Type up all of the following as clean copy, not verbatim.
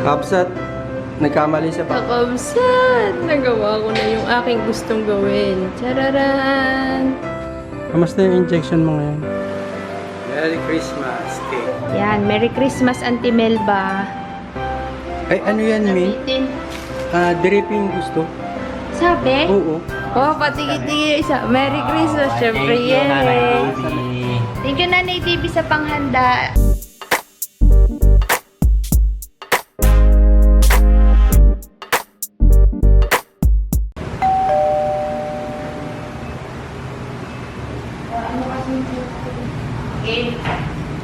Kapsat, nagkamali siya pa. Kakabsat! Nagawa ko na yung aking gustong gawin. Chararan! Kamusta yung injection mo ngayon? Merry Christmas, cake. Yan, Merry Christmas, Auntie Melba. Ay, ano yan, Mi? Nabitin. Dripping gusto? Sabi? Oo. Oh, patigil-tigil isa. Merry Christmas, syempre. Yes. Thank you, Nanay Baby, sa panghanda.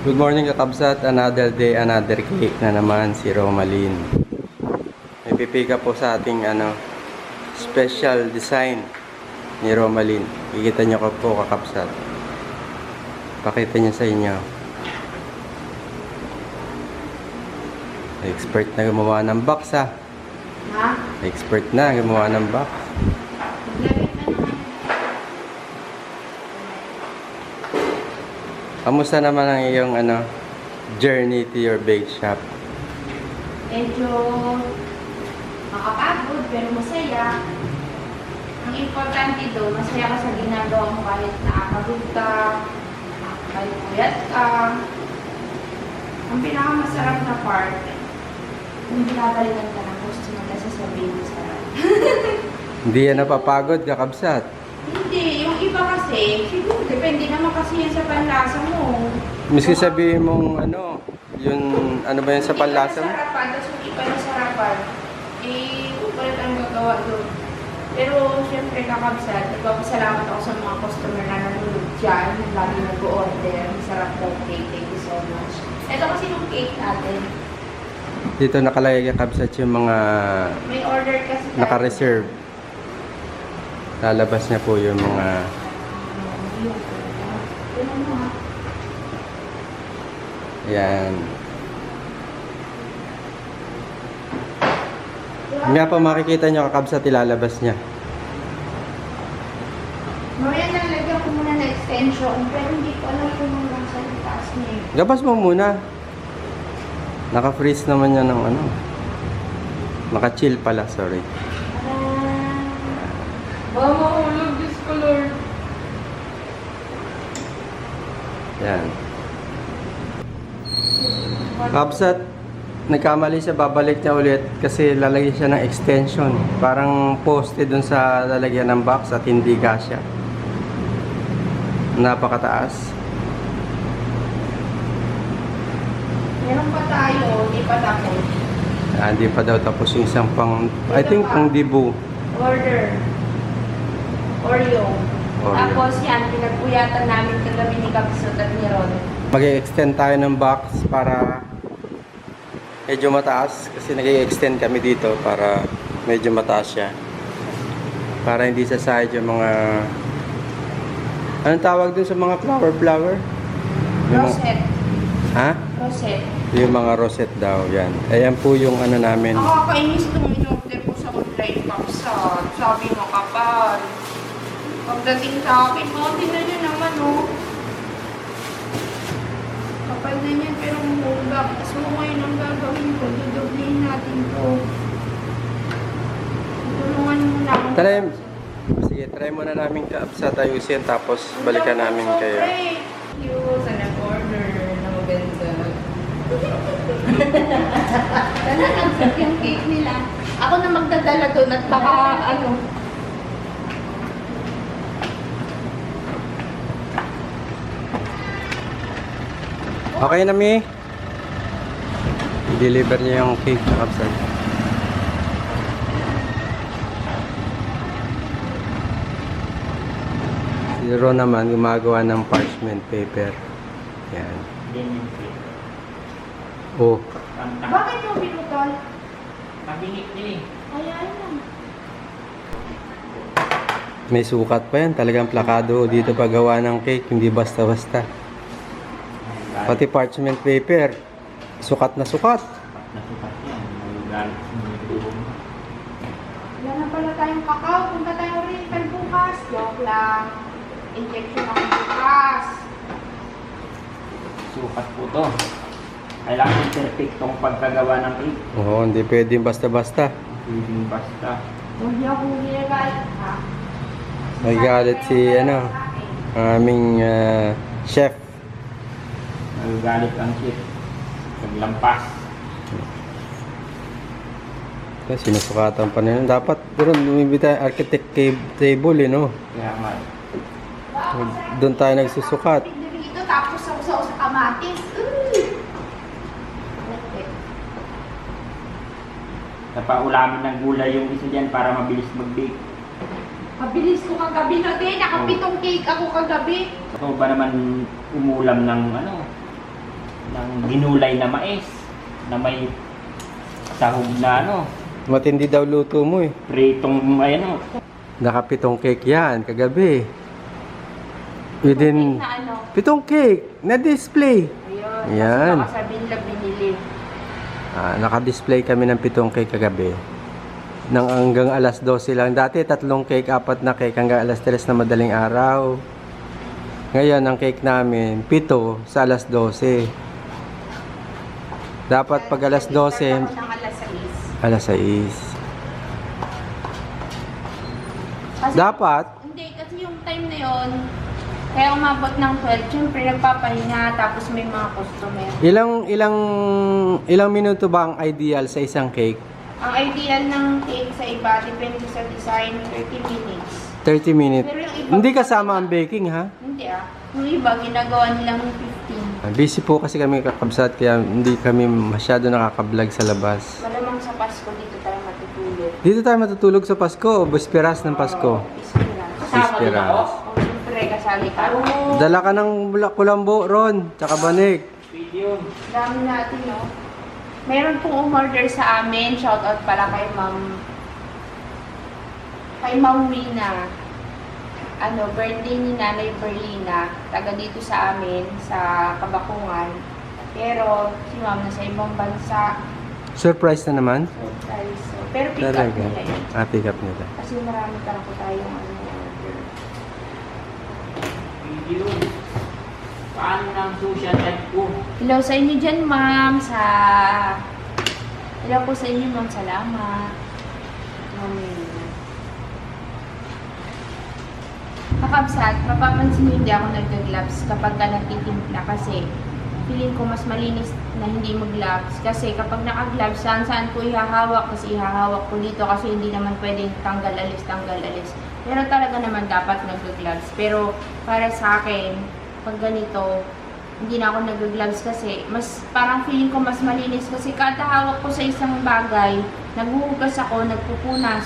Good morning, kakabsat. Another day, another cake na naman si Romalyn. May pipick up po sa ating special design ni Romalyn. Kikita nyo ko po, kakabsat. Pakita niya sa inyo. Expert na gumawa ng box, ha? Ha? Expert na gumawa ng box. Kamusta naman ang iyong journey to your bake shop? Medyo makapagod pero masaya. Ang importante doon, masaya ka sa ginagawa mo kahit nakakagod ka, kahit puyat ka. Ang pinakamasarap na part, yung binabalikan ka ng customer kasi sasabihin mo sarap. Hindi yan napapagod, kakabsat. Hindi, yung iba kasi, siguro depende naman kasi yan sa panlasa mo. Miski sabihin mong yun, ano ba yun sa panlasa mo? Sarapan, tapos yung iba na sarapan, ulit ang gagawa doon. Pero, syempre, kakabsat, nagpapasalamat ako sa mga customer na nanonood dyan, lagi nag-order, masarap daw cake, thank you so much. Ito kasi yung cake natin. Dito nakalagay kakabsat yung mga May order kasi tayo. naka-reserve. Lalabas niya po yung mga yan. Nga pa makikita nyo kakabsat, ilalabas niya. Mamaya nalagyan ko muna na extension, pero hindi ko alam kung hanggang sa taas niya. Gabas mo muna. Naka-freeze naman yan ng Naka-chill pala, sorry. Baka mahulog, Diyos ko, Lord. Yan. Kapsat, nagkamali siya, babalik niya ulit kasi lalagyan siya ng extension. Parang poste dun sa lalagyan ng box at hindi kasya. Napakataas. Meron pa tayo, hindi pa tapos. Hindi pa daw tapos yung isang pang, I think pang dibu. Order. Oreo. Oreo. Tapos yan, pinagpuyatan namin kagabi ni Kapsot at ni Ron. Mag-extend tayo ng box para medyo mataas kasi nag-extend kami dito para medyo mataas siya. Para hindi sa side yung mga anong tawag dun sa mga flower? Yung Rosette. Ha? Rosette. Yung mga rosette daw, yan. Ayan po yung namin. Nakakainis itong in-order ko sa online Kapsat. Sabi mo kapal. Pagdating sa akin, tingnan nyo naman, kapal na yan, pero mahulog. Tapos mo ngayon ang gagawin ko, dudoblihin natin to. Tulungan mo na ako. Sige, try muna namin Kapsat ayusin tapos balikan namin kayo. Thank you sa nag-order na maganda. Talagang sarap yung cake nila. Ako na magdadala doon at baka Okay na, Mi? Deliver niya yung cake na Kapsat. Si Ron naman gumagawa ng parchment paper. Yan. Oh, Bakit yung pinutol? Pagingit niya Ayan lang. may sukat pa yan. Talagang plakado dito paggawa ng cake. Hindi basta-basta. Pati parchment paper. Sukat na sukat. Nasukat yan. Galit mo. Wala na pala tayong kakao. Punta tayo rin bukas. Joke lang. Injection ako bukas. Sukat po to. Kailangan perfectong pagkagawa ng cake. Oo, hindi pwedeng basta-basta. Hindi basta. Hindi ako ginagalit ha. May galit si ano, aming chef. Nagagalit ang chef. Naglampas. Kasi sinusukatan pa nila. Dapat pero lumibita architect table, no? Kaya nga. Doon tayo nagsusukat. Dito tapos ako sa kamatis. Napaulamin ng gulay yung isa dyan para mabilis mag-bake. Mabilis ko kagabi na din. Nakapitong cake ako kagabi. Ako ba naman umulam ng ng ginulay na mais na may sahog na Matindi daw luto mo eh. pritong Nakapitong cake yan kagabi. Within Na ano. pitong cake na display. Ayun. Yan. Kasi baka sabihin nila binili. Naka-display kami ng pitong cake kagabi. Nang hanggang alas 12 lang. Dati 3 cake, 4 na cake hanggang alas 3 na madaling araw. Ngayon, ang cake namin, 7 sa alas 12. Dapat pag alas 12, Start ako ng alas 6. alas 6. Kasi, Dapat, Hindi, kasi yung time na yon kaya umabot ng 12, syempre nagpapahinga, tapos may mga customer. ilang minuto ba ang ideal sa isang cake? Ang ideal ng cake sa iba, depende sa design, 30 minutes. 30 minutes. Pero yung iba, Hindi kasama ang baking, ha? Hindi Yung iba, ginagawa nilang 15. Busy po kasi kami kakabsat, kaya hindi kami masyado nakaka-vlog sa labas. Malamang sa Pasko dito tayo matutulog. Dito tayo matutulog sa Pasko, Bisperas ng Pasko. Ispiras. Bisperas. O, syempre, kasali ka. Dala ka ng kulambo, Ron, tsaka banig. video. Dami natin, no? Meron pong umorder sa amin. Shoutout pala kay Ma'am Rina. Birthday ni Nanay Berlina. Taga dito sa amin, sa Kabakungan. Pero, si Ma'am nasa ibang bansa. Surprise na naman. Surprise. Pero pick up Talaga. nila yun. Pick up nila. Kasi marami talaga po tayong order. Video. Paano ng social life ko? Hello sa inyo dyan, ma'am. Hello po sa inyo, ma'am. Salamat. Kakabsat, mapapansin niyo hindi ako nag-gloves kapag ka nagtitimpla kasi feeling ko mas malinis na hindi mag-gloves kasi kapag naka-gloves, saan ko ihahawak kasi ihahawak ko dito kasi hindi naman pwedeng tanggal alis. Pero talaga naman dapat nag-gloves. Pero para sa akin, pag ganito, hindi na ako nag-gloves kasi mas parang feeling ko mas malinis kasi kada hawak ko sa isang bagay, naghuhugas ako, nagpupunas.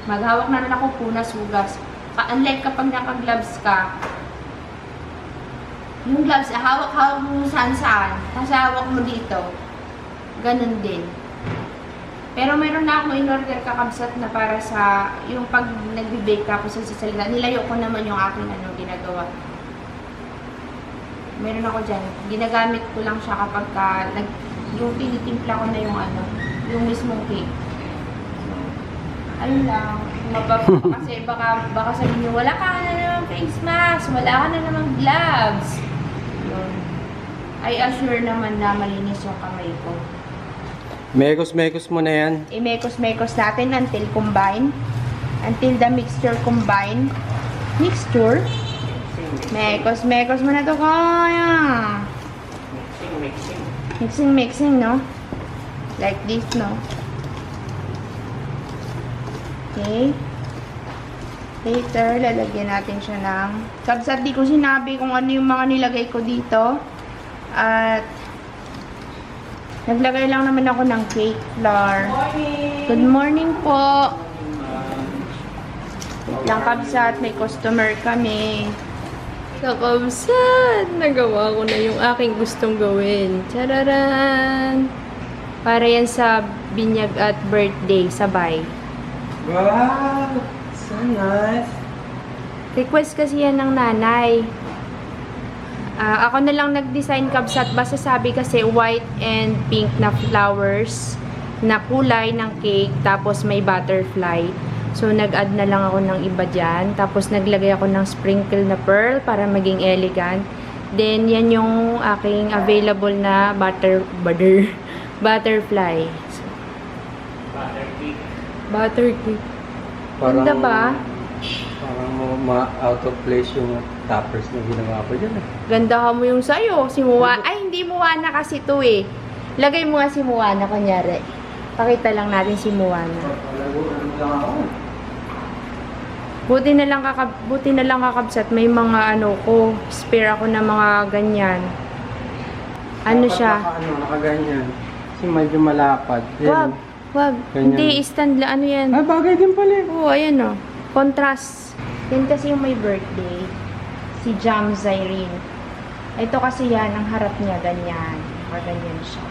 Maghawak na rin ako, punas, hugas. Unlike kapag naka-gloves ka, yung gloves, hawak-hawak mo saan-saan. Tapos hawak mo dito. Ganun din. Pero meron na ako in-order kakabsat na para sa, yung pag nag-bake ako sa sasalita, nilayo ko naman yung aking ginagawa. Meron ako dyan. Ginagamit ko lang siya kapag yung tinitimpla ko na yung mismong cake. Ayun lang. Kasi baka sabihin nyo, wala ka na naman face mask, wala ka na naman gloves. Yun. I assure naman na malinis yung kamay ko. Mekos mo na yan. I-mekos natin until combine. Until the mixture combine. Mixture? Mekos mo na to kaya. Mixing, no? Like this, no? Okay. Later, lalagyan natin siya ng... Kabsat, di ko sinabi kung ano yung mga nilagay ko dito. At... naglagay lang naman ako ng cake flour. Good morning po. Wait lang, kabsat. May customer kami. Kakabsat! Nagawa ko na yung aking gustong gawin. Tararan! Para yan sa binyag at birthday, sabay. Wow! So nice! Request kasi yan ng nanay. Ako na lang nag-design, kabsat. Basta sabi kasi white and pink na flowers na kulay ng cake. Tapos may butterfly. So, nag-add na lang ako ng iba dyan. Tapos, naglagay ako ng sprinkle na pearl para maging elegant. Then, yan yung aking available na butterfly. So, Butter cake. butter cake. Ganda ba? Parang out of place yung toppers na ginawa ko dyan eh. Ganda ka mo yung sa'yo. Si Moana. Ay, hindi Moana kasi to eh. Lagay mo nga si Moana, kunyari. Pakita lang natin si Moana. Buti na lang kakabsat. May mga ano ko, spare ako na mga ganyan. Ano siya? Nakaganyan. Kasi medyo malapad. Wag, wag. Ganyan. Hindi, stand lang. Ano yan? Ay, bagay din pala eh. Oo, ayan o. Contrast. Yan kasi yung may birthday. Si Jam Zyrene. Ito kasi yan, ang harap niya, ganyan. Ganyan siya.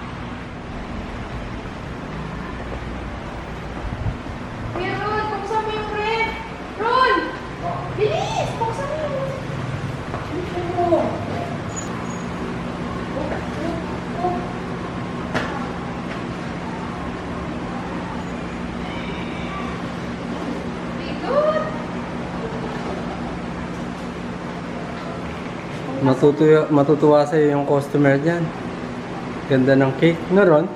Kuya Ron, buksan mo yung red! Ron! Bilis! Buksan mo yung red! Matutuwa sa'yo yung customer dyan. Ganda ng cake. Meron?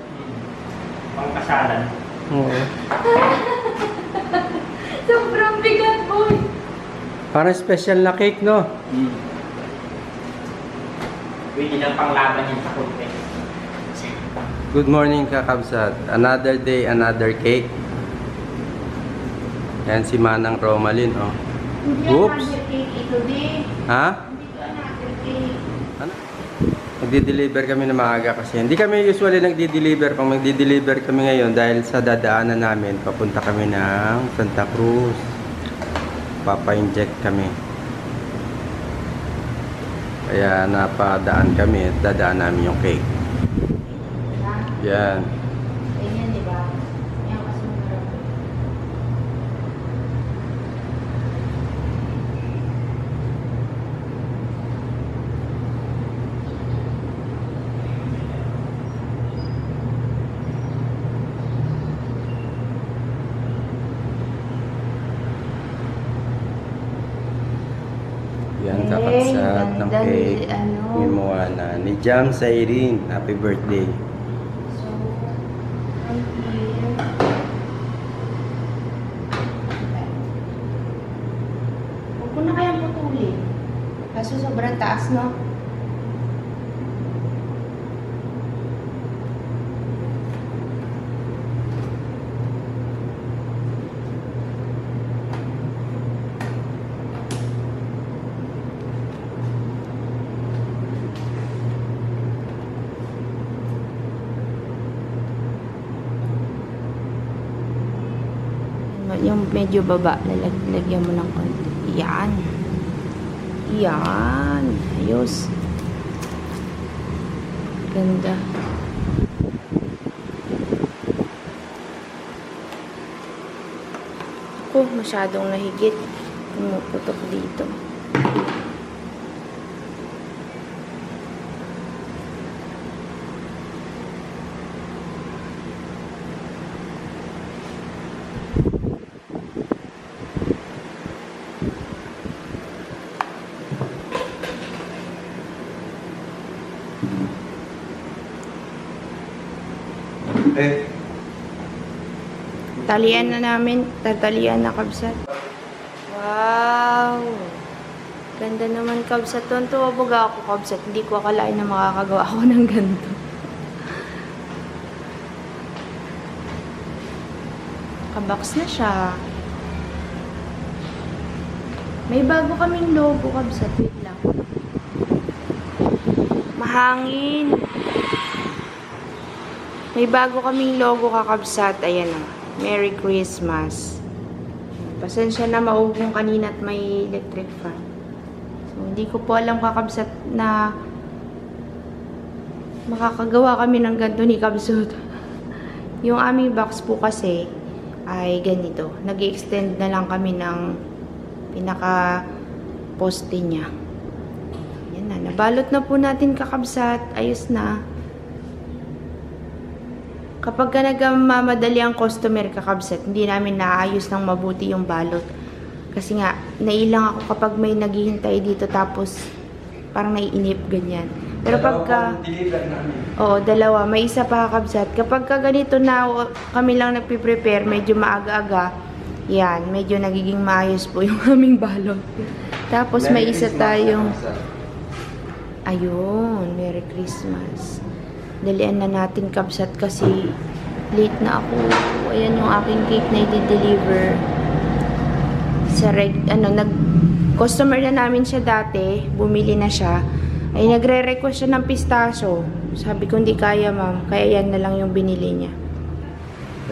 Pangkasalan. Oo. Sobrang bigat, boy! Parang special na cake, no? Pwede lang panglaban yan sa contest. Good morning, kakabsat. Another day, another cake. Yan si Manang Romalyn, oh. Hindi Oops. another cake ito, di. Ha? Hindi ko another cake. Ano? Magdi-deliver kami na maaga kasi. Hindi kami usually nagdi-deliver. Kung magdi-deliver kami ngayon dahil sa dadaanan namin, papunta kami ng Santa Cruz. Papa-inject kami. Kaya napadaan kami at dadaan namin yung cake. Yan. Ganyan, di ba? Yan kasi marami. Yan, Hey, kakabsat ng ganda ni, cake. ano. Ni Moana. Ni Jam Zyrene. Happy birthday. So, right here. Huwag ko na kayang putulin. Kaso sobrang taas, no? Yung medyo baba, lalagyan mo ng konti. Yan. Yan. Ayos. Ganda. Ako, masyadong nahigit. Pumuputok dito. Eh, Talian na namin. Tatalian na, kabsat. Wow! Ganda naman, kabsat. Tuntua baga ako, kabsat. Hindi ko akalain na makakagawa ako ng ganito. Kabox na siya. May bago kaming logo, kabsat. Wait lang. Mahangin. May bago kaming logo, kakabsat. Ayan o. Merry Christmas. Pasensya na maugong kanina at may electric fan. So, hindi ko po alam, kakabsat, na makakagawa kami ng ganito ni kabsat. Yung aming box po kasi ay ganito. Nag-extend na lang kami ng pinaka-poste niya. Yan na. Nabalot na po natin, kakabsat. Ayos na. Kapag ka nagmamadali ang customer, kakabsat, hindi namin naayos ng mabuti yung balot. Kasi nga, nailang ako kapag may naghihintay dito tapos parang naiinip, ganyan. Pero pagka, deliver namin. oo, dalawa, may isa pa kabsat. Kapag ka ganito na kami lang nagpiprepare, medyo maaga-aga, yan, medyo nagiging maayos po yung aming balot. Tapos may isa tayong, ayun, Merry Christmas. Dalian na natin kabsat kasi late na ako. Ayan yung aking cake na i-deliver. Sa customer na namin siya dati, bumili na siya. Ay nagre-request siya ng pistachio. Sabi ko hindi kaya ma'am, kaya yan na lang yung binili niya.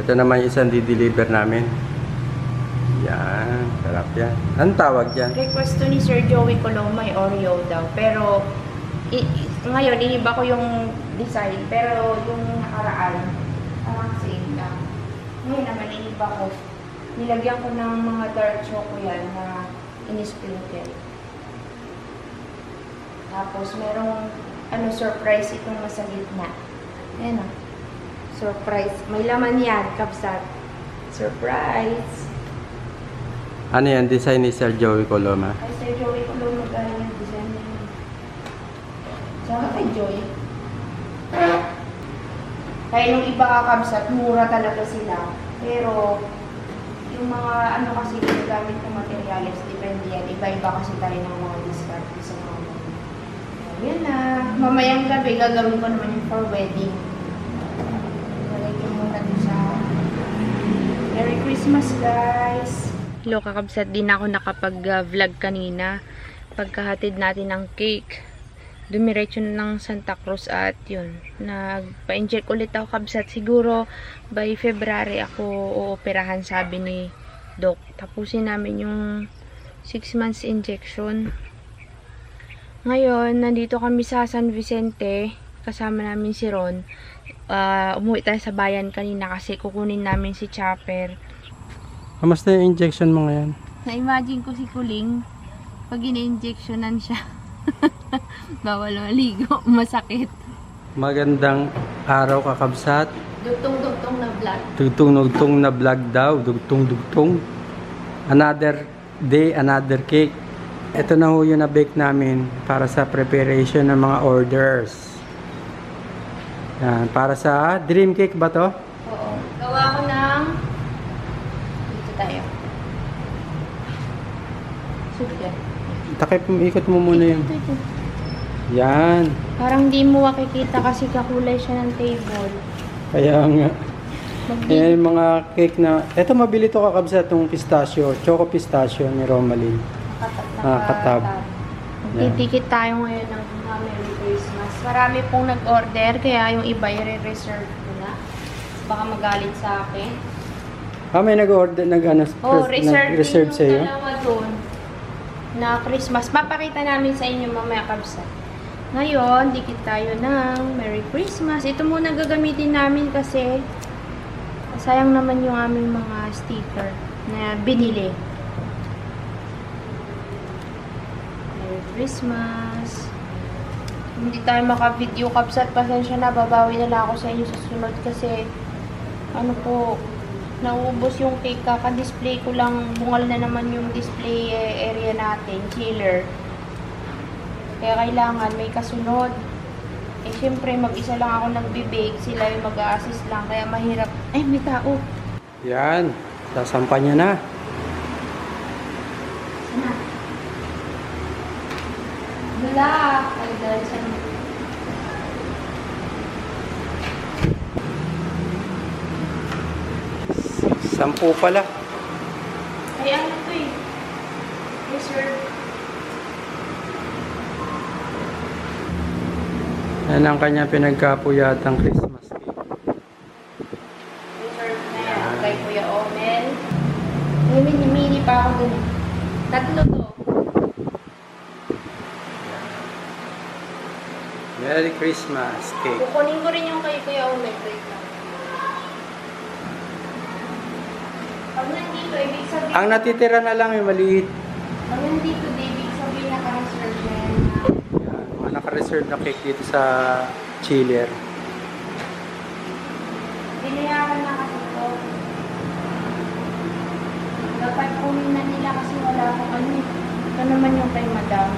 Ito naman yung isang di-deliver namin. Yan, sarap yan. Anong tawag yan? Request to ni Sir Joey Coloma, may Oreo daw. Pero ngayon, iniba ko yung design. Pero yung nakaraan, parang same lang. Ngayon naman, iniba ko. Nilagyan ko ng mga dark choco yan na in-sprinkle. Tapos, merong surprise itong nasa gitna. Ayan o. Surprise. May laman yan, kabsat. Surprise! Ano yan? Design ni Sir Joey Coloma. Ay, Sir Joey Coloma galing yung design niya. Saka kay Joy. Kaya yung iba kakabsat, mura talaga sila. Pero, yung mga kasi ginagamit ng materials, depende yan. Iba-iba kasi tayo ng mga discount sa mga yan na. Mamayang gabi, gagawin ko naman yung for wedding. Lagay ko muna din sa Merry Christmas, guys! Hello, kakabsat, din ako nakapag-vlog kanina. Pagkahatid natin ng cake. Dumiretso na ng Santa Cruz at yun. Nagpa-inject ulit ako, kabsat. Siguro by February ako ooperahan, sabi ni Doc. Tapusin namin yung 6 months injection. Ngayon, nandito kami sa San Vicente. Kasama namin si Ron. Umuwi tayo sa bayan kanina kasi kukunin namin si Chopper. Kamusta yung injection mo ngayon? Na-imagine ko si Kuling pag ina-injectionan siya. Bawal maligo, masakit. Magandang araw kakabsat. Dugtong-dugtong na vlog. Dugtong-dugtong na vlog daw. Dugtong-dugtong. Another day, another cake. Ito na ho yung na-bake namin para sa preparation ng mga orders. Yan, para sa dream cake ba to? Oo. Gawa ko ng dito tayo. Super. Takip, ikot mo muna yun. Ito. Yan. Parang di mo makikita kasi kakulay siya ng table. Kaya nga. Magdi- Yan yung mga cake na... Ito mabili to kakabsat, itong pistachio. Choco pistachio ni Romaline. Nakatab. Magdidikit tayo ngayon ng Merry Christmas. Marami pong nag-order, kaya yung iba i-reserve ko na. Baka magalit sa akin. May nag-order, Reserve sa iyo. Dalawa doon na Christmas. Papakita namin sa inyo mamaya, kabsat. Ngayon, dikit tayo ng Merry Christmas. Ito muna gagamitin namin kasi sayang naman yung aming mga sticker na binili. Merry Christmas. Hindi tayo maka-video, kabsat. Pasensya na, babawi na lang ako sa inyo sa sunod kasi naubos yung cake. Kaka-display ko lang, bungal na naman yung display area natin, chiller. Kaya kailangan may kasunod. Eh, syempre, mag-isa lang ako nagbe-bake. Sila yung mag-a-assist lang. Kaya mahirap. Ay, may tao. Yan. Sasampa niya na. Sana. Wala. Ay, dahil sa... 10 pala. Ay, ano to eh. Reserve. Yan ang kanya pinagkapuyatang Christmas cake. Reserve na yan. Kay Kuya Omel. Ay, mini pa ako dun. Tatlo to. Merry Christmas cake. Kukunin ko rin yung kay Kuya Omel. Wait lang. Pag nandito, ibig sabihin... Ang natitira na lang yung maliit. Pag nandito, ibig sabihin naka-reserve na yan. Yan, mga naka-reserve na cake dito sa chiller. Binayaran na kasi ito. Dapat kunin na nila kasi wala akong ano. Ito naman yung kay Madam.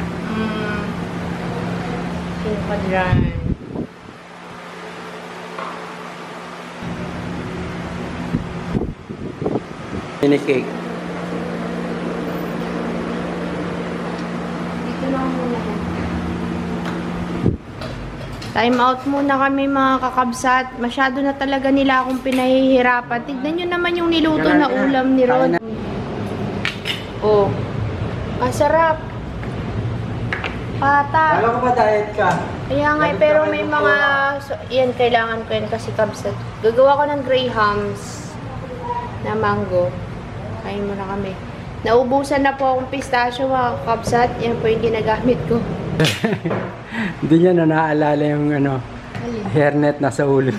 aking quadrant. Mini cake. Dito lang muna. Time out muna kami mga kakabsat. Masyado na talaga nila akong pinahihirapan. Tignan nyo naman yung niluto na ulam ni Rod. Oh. Masarap. Pata. Kala ko ba diet ka? Kaya nga, pero may mga... yan, kailangan ko yan kasi kabsat. Gagawa ko ng grahams na mango. Kain muna kami. Naubusan na po akong pistachio mga kabsat. Yan po yung ginagamit ko. Hindi niya na naaalala yung hairnet na sa ulo.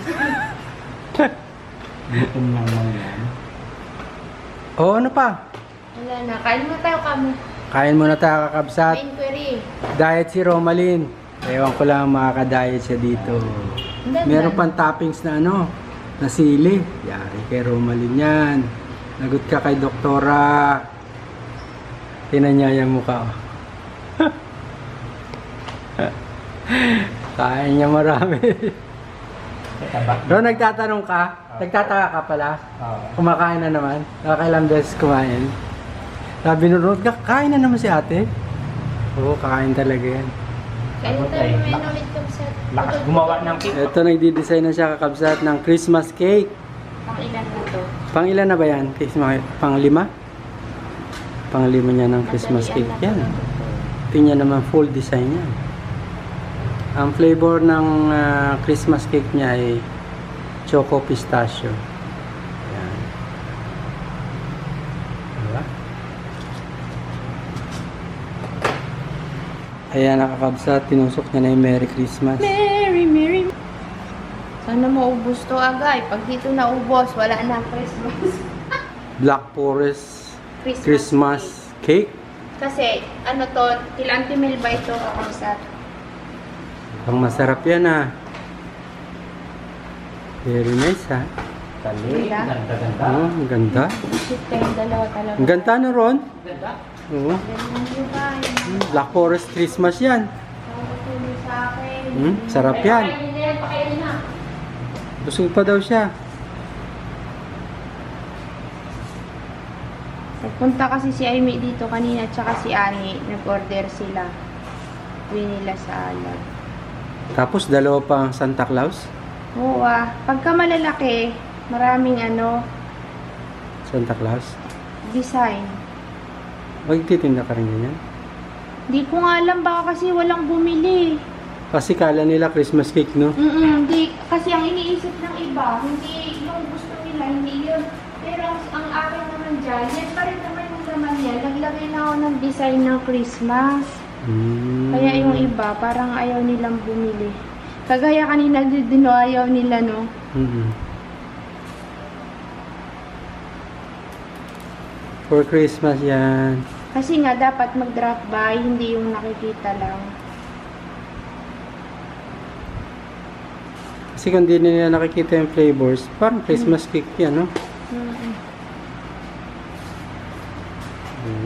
Gutom naman yan. Oo, ano pa? Wala na. Kain mo tayo kamo. Kain muna tayo kakabsat. Main query. Diet si Romalyn. Ewan ko lang makaka-diet siya dito. Meron pang toppings na na sili. Yari kay Romalyn yan. Lagot ka kay doktora. Tinan niya yung mukha. Kain niya marami. Pero nagtatanong ka? Nagtataka ka pala? Kumakain na naman? Nakakailang beses kumain? Sabi nung Rod, kain na naman si ate? Oo, kakain talaga yan. Kain tayo may ulit kabsat. Lakas gumawa ng cake. Ito, nagdi-design na siya kakabsat ng Christmas cake. Pang ilan na to? Pang ilan na ba yan? Pang 5? Pang 5 niya ng Christmas cake yan. Tingnan naman full design yan. Ang flavor ng Christmas cake niya ay choco pistachio. Yan. Diba? Ayan, nakakabsat. Tinusok niya na yung Merry Christmas. Merry, Merry. Sana maubos to agay. Pag dito naubos, wala na Christmas. Black Forest Christmas cake. Kasi, to, Tilanti Mil ba ito kakabsat? Ang masarap yan Very nice Tali. Ganda. Ganda-ganda. Oh, ang ganda. Isip kayong dalawa talaga. Ang ganda no, Ron? Ganda. Oo. Ganyan nyo ba? Yung Black Forest Christmas yan. nakakatuloy sa akin. Sarap yan. Pakainin na yan, pakainin na. Busog pa daw siya. Nagpunta kasi si Aimee dito kanina at saka si Ani. Nag-order sila. Uwi nila sa alag. Tapos dalawa pang Santa Claus. Oo pagka malalaki, maraming Santa Claus. design. Magtitinda ka rin ganyan. Hindi ko nga alam, baka kasi walang bumili. Kasi kala nila Christmas cake, no? Hindi, kasi ang iniisip ng iba, hindi yung gusto nila, hindi yun. Pero ang akin naman dyan, yan pa rin naman yung laman yan. Naglagay na ako ng design ng Christmas. Kaya yung iba, parang ayaw nilang bumili. Kagaya kanina din, no, ayaw nila, no? For Christmas yan. Kasi nga, dapat mag-drop by, hindi yung nakikita lang. Kasi kung di nila nakikita yung flavors, parang Christmas cake yan, no?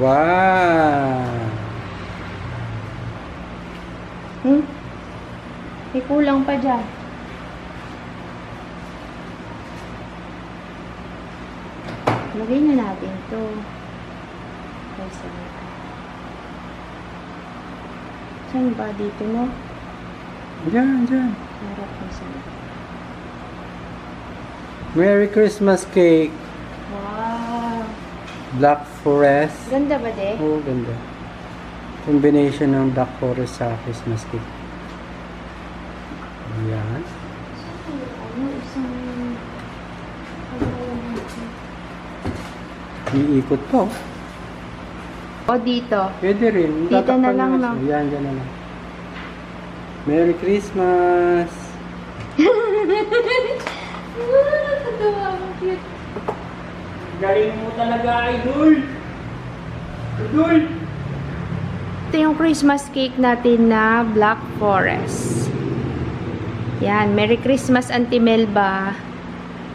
Wow! May kulang pa dyan. Lagay na natin ito. Saan ba dito, no? Diyan. Harap na sila. Merry Christmas cake! Wow! Black Forest. Ganda ba, de? Oo, ganda. Combination ng Black Forest sa Christmas cake. Ayan. Ano, isang... Iikot po. O, dito. Pwede rin. Dito Tatakpan na lang, siya. no? Ayan, dyan na lang. Merry Christmas! Nakakatawa. Ang cute. Galing mo talaga, idol! Idol! Ito yung Christmas cake natin na Black Forest. Yan. Merry Christmas, Auntie Melba.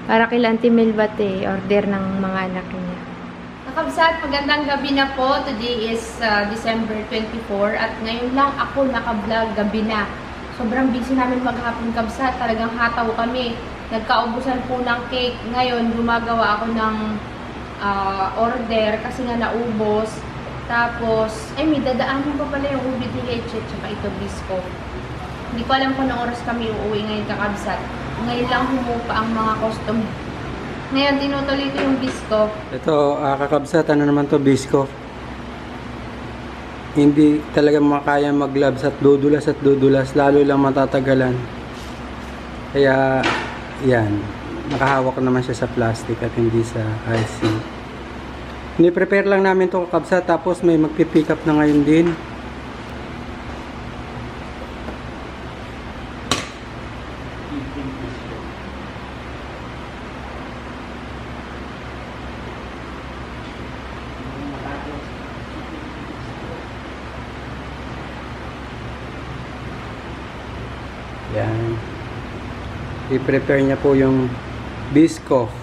Para kay Auntie Melba, order ng mga anak niya. Kakabsat, magandang gabi na po. Today is December 24 at ngayon lang ako naka-vlog gabi na. sobrang busy namin maghapon kabsat. Talagang hataw kami. Nagkaubusan po ng cake. Ngayon, gumagawa ako ng order kasi nga naubos. Tapos, ay may dadaanan pa pala yung ubi ni Leche tsaka ito bisco. Hindi ko alam kung anong oras kami uuwi ngayon kakabsat. Ngayon lang humupa ang mga customer. Ngayon, tinutuloy ko yung bisco. Ito, kakabsat, ano naman to, bisco. Hindi talaga makaya maglabs at dudulas, lalo lang matatagalan. Kaya, yan. Nakahawak naman siya sa plastic at hindi sa icing. Ni-prepare lang namin to kakabsat, tapos may magpipick up na ngayon din. Yan. I-prepare niya po yung biscoff.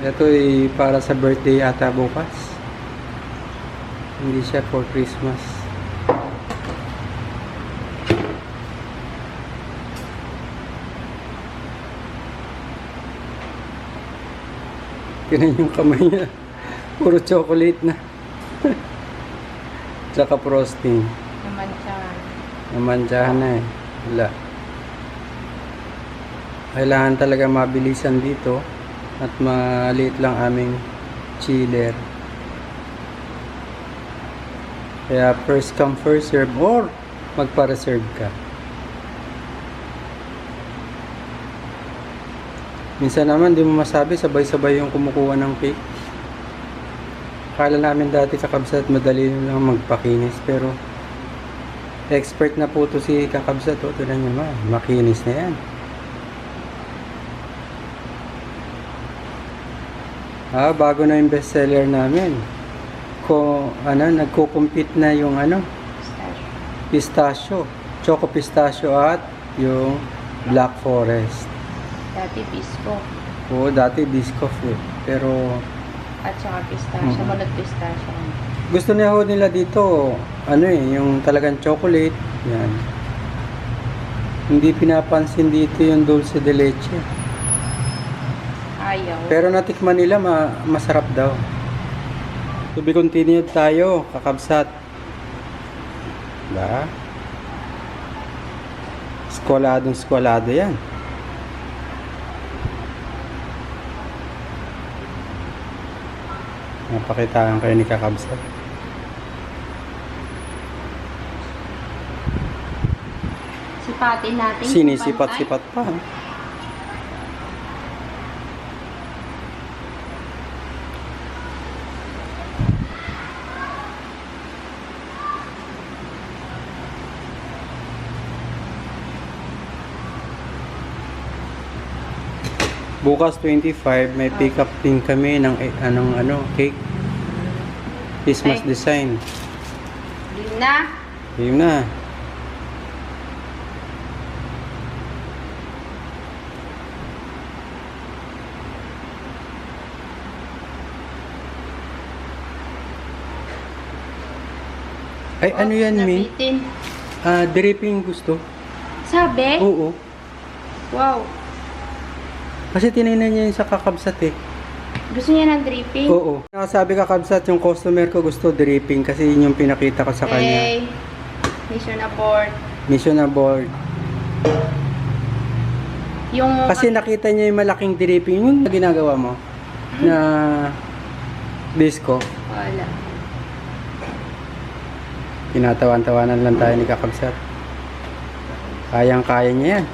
Ito ay para sa birthday ata bukas. Hindi siya for Christmas. Tinan yung kamay niya. Puro chocolate na. Tsaka frosting. Namantsahan. Namantsahan na eh. Wala. Kailangan talaga mabilisan dito. At maliit lang aming chiller. Kaya first come first serve or magpa-reserve ka. Minsan naman di mo masabi sabay-sabay yung kumukuha ng cake. Akala namin dati kakabsat madali lang magpakinis, pero expert na po to si kakabsat. O, ito na niya, makinis na yan. Bago na yung bestseller namin. Nagko-compete na yung pistachio. Choco pistachio at yung black forest. Dati bisco. Oo, dati biscoff eh. Pero At saka pistachio. Malot pistachio. gusto nila dito, yung talagang chocolate. Yan. Hindi pinapansin dito yung dulce de leche. Ayaw. Pero natikman nila, masarap daw. To be continued tayo, kakabsat. Diba? Skwalado yan. Napakitaan kayo ni kakabsat. Sipatin natin. Sinisipat-sipat pa. Bukas 25 may pick up din kami ng cake. Christmas Ay. design. Yun na. Yun na. Ay, ano yan, Mi? Nabitin. Dripping gusto. Sabi? Oo. Wow. Kasi tinignan niya yun sa kakabsat eh. Gusto niya ng dripping? Oo. Sabi kakabsat, yung customer ko gusto dripping kasi yun yung pinakita ko sa kanya. Okay. Mission abort. Mission aboard. Yung Kasi nakita niya yung malaking dripping. Yung ginagawa mo na disco. wala. Tinatawan-tawanan lang tayo ni kakabsat. Kayang-kaya niya yan.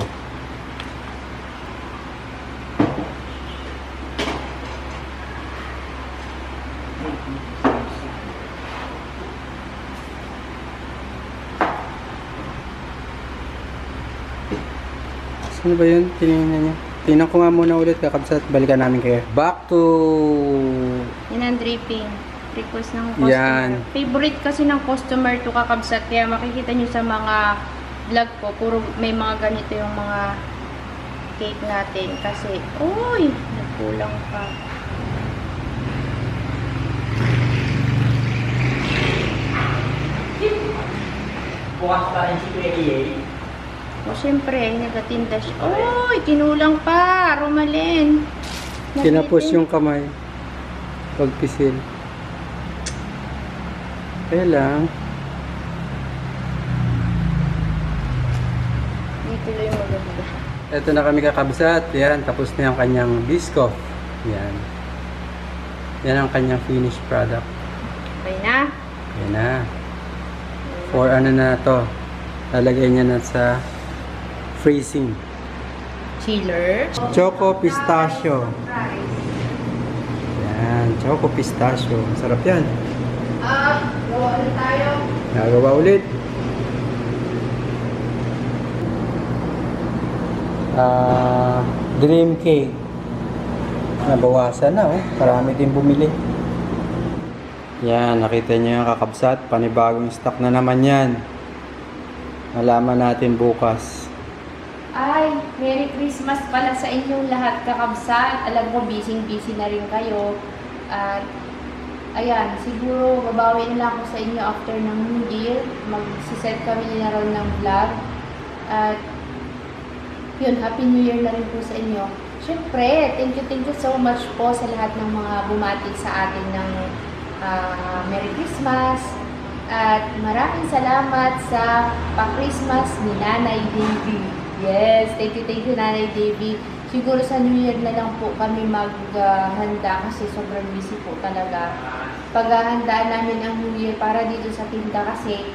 Saan ba yun? Tinignan niya. Tingnan ko nga muna ulit kakabsat. Balikan namin kayo. Back to... Yan ang dripping. Request ng customer. Yan. Favorite kasi ng customer to kakabsat. Kaya makikita nyo sa mga vlog ko. Puro may mga ganito yung mga cake natin. Kasi, uy, nagkulang pa. bukas pa rin si Kuya EA. O, syempre, nagatinda siya. Uy, kinulang pa, Romalyn. Kinapos yung kamay. Pagpisil. Kaya lang. Dito lang yung maganda. Ito na kami kakabsat. Yan, tapos na yung kanyang bisco. Yan. Yan ang kanyang finished product. Okay na. Yan na. For ano na to. Lalagay niya na sa freezing. Chiller. Choco pistachio. Yan, choco pistachio. Sarap yan. Gawa ulit tayo. Nagawa ulit. Dream cake. Nabawasan na, oh. Marami din bumili. Yan, nakita niyo yung kakabsat. Panibagong stock na naman yan. Malaman natin bukas. Ay, Merry Christmas pala sa inyong lahat, kakabsat. Alam ko, busy-busy na rin kayo. At, ayan, siguro babawi na lang ako sa inyo after ng New Year. Mag-set kami na rin ng vlog. At, yun, Happy New Year na rin po sa inyo. Siyempre, thank you so much po sa lahat ng mga bumati sa atin ng Merry Christmas. At maraming salamat sa pa-Christmas ni Nanay Davy. Yes, thank you Nanay Davy. Siguro sa New Year na lang po kami maghanda kasi sobrang busy po talaga. Paghahandaan namin ang New Year para dito sa tinda kasi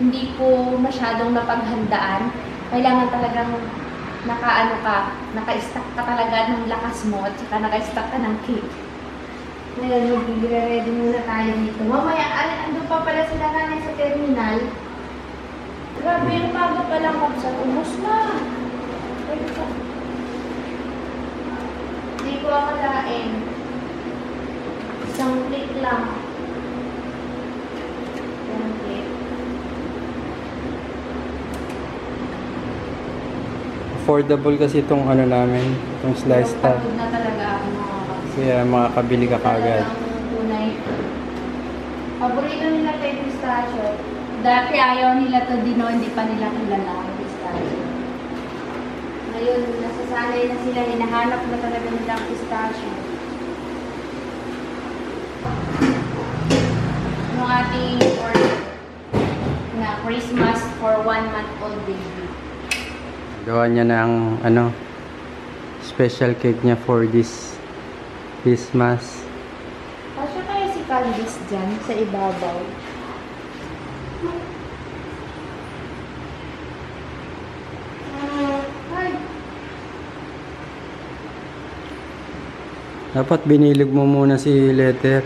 hindi ko masyadong napaghandaan. Kailangan talagang naka-stack ka talaga ng lakas mo at saka naka-stack ka ng cake. Ngayon, mag-ready muna tayo dito. Mamaya, andun pa pala sila nanay sa terminal. Grabe, yung maga pa lang sa ubos na. Hindi ko akalain. Isang plate lang. Isang plate. Affordable kasi itong ano namin, itong slice top. Pagod na talaga ako mga kapatid. Kaya makakabili ka kagad. Talagang tunay. Paborito nila kay pistachio. Dati ayaw nila to dino, hindi pa nila kilala ang pistachio. Ngayon, nasasanay na sila, hinahanap na talaga nila ang pistachio. Yung ating order na Christmas for 1-month-old baby. Gawa niya ng ano, special cake niya for this Christmas. Kasya kaya si Candice dyan sa ibabaw? Ay, Dapat binilog mo muna si Letter.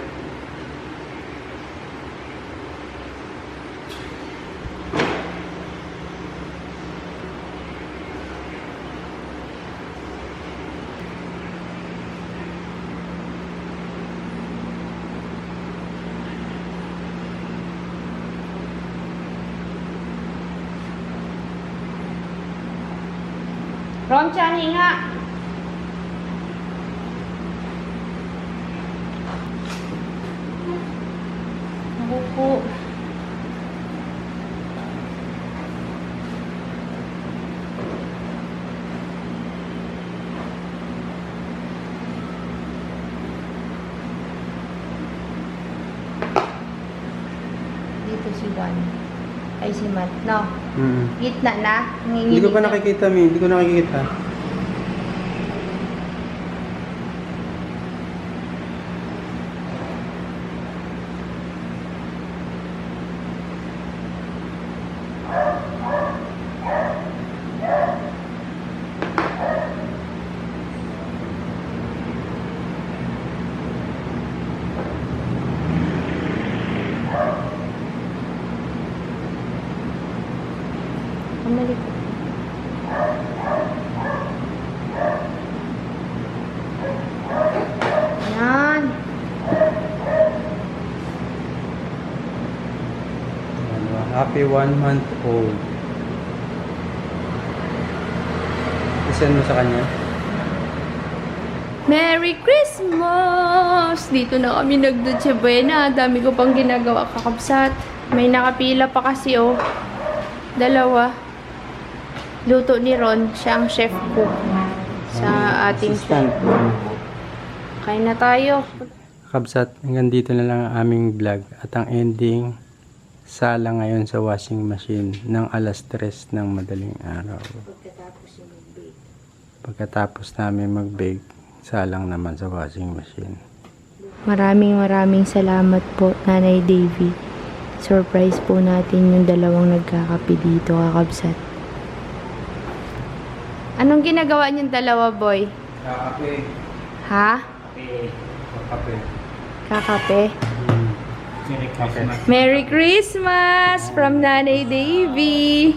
Ron, Chani nga! Ako po. Dito si Juan. Ay, si Matt. No. Gitna na. Hindi ko pa nakikita, Mi. Hindi ko nakikita. Malikot. Yan. Ano, happy 1-month-old. Isend mo sa kanya. Merry Christmas! Dito na kami nagdutse buena. Dami ko pang ginagawa kakabsat. May nakapila pa kasi oh. Dalawa. Luto ni Ron. Siya ang chef cook sa ating Assistant. Kain na tayo. Kabsat, hanggang dito na lang ang aming vlog at ang ending sala ngayon sa washing machine ng alas 3 ng madaling araw. Pagkatapos namin mag-bake, salang naman sa washing machine. Maraming salamat po, Nanay Davy. Surprise po natin yung dalawang nagkakape dito, kakabsat. Anong ginagawa niyong dalawa, boy? Kakape. Ha? Kakape. Kakape? Merry Christmas. Merry Christmas from Nanay Davy!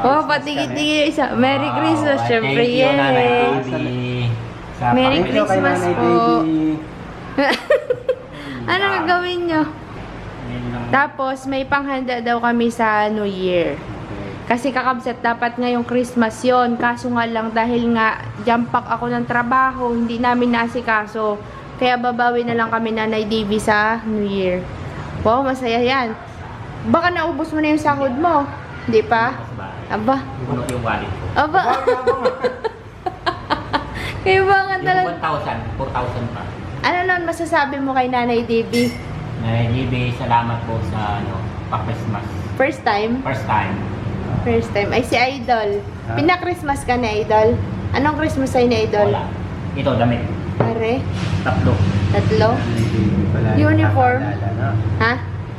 Oh, patingin-tingin yung isa. Merry Christmas, syempre. Thank you, Nanay Yay! Davy. Sa Merry pakibigay. Christmas po. Ano gagawin nyo? Ngayon lang. Tapos, may panghanda daw kami sa New Year. Kasi kakabsat, dapat ngayong Christmas yon. Kaso nga lang, dahil nga jump pack ako ng trabaho, hindi namin nasikaso. Kaya babawi na lang kami Nanay Davy sa New Year. Wow, masaya yan. Baka naubos mo na yung sahod mo. Hindi pa? Aba. Puno yung wallet ko. Aba. Kaya ba nga Yung talaga. 1,000, 4,000 pa. Ano nun masasabi mo kay Nanay Davy? Nanay Davy, salamat po sa pa-Christmas. First time? First time. First time. Ay, si Idol. Pina-Christmas ka na, Idol? Anong Christmas ay na, Idol? Wala. Ito, damit. Pare? 3. Tatlo? Uniform? Ha?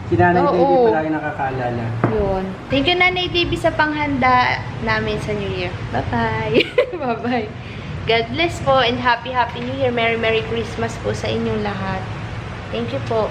Si Nanay Oo. Davy palagi nakakaalala. Yun. Thank you, Nanay Davy, sa panghanda namin sa New Year. Bye-bye. Bye-bye. God bless po and happy New Year. Merry Christmas po sa inyong lahat. Thank you po.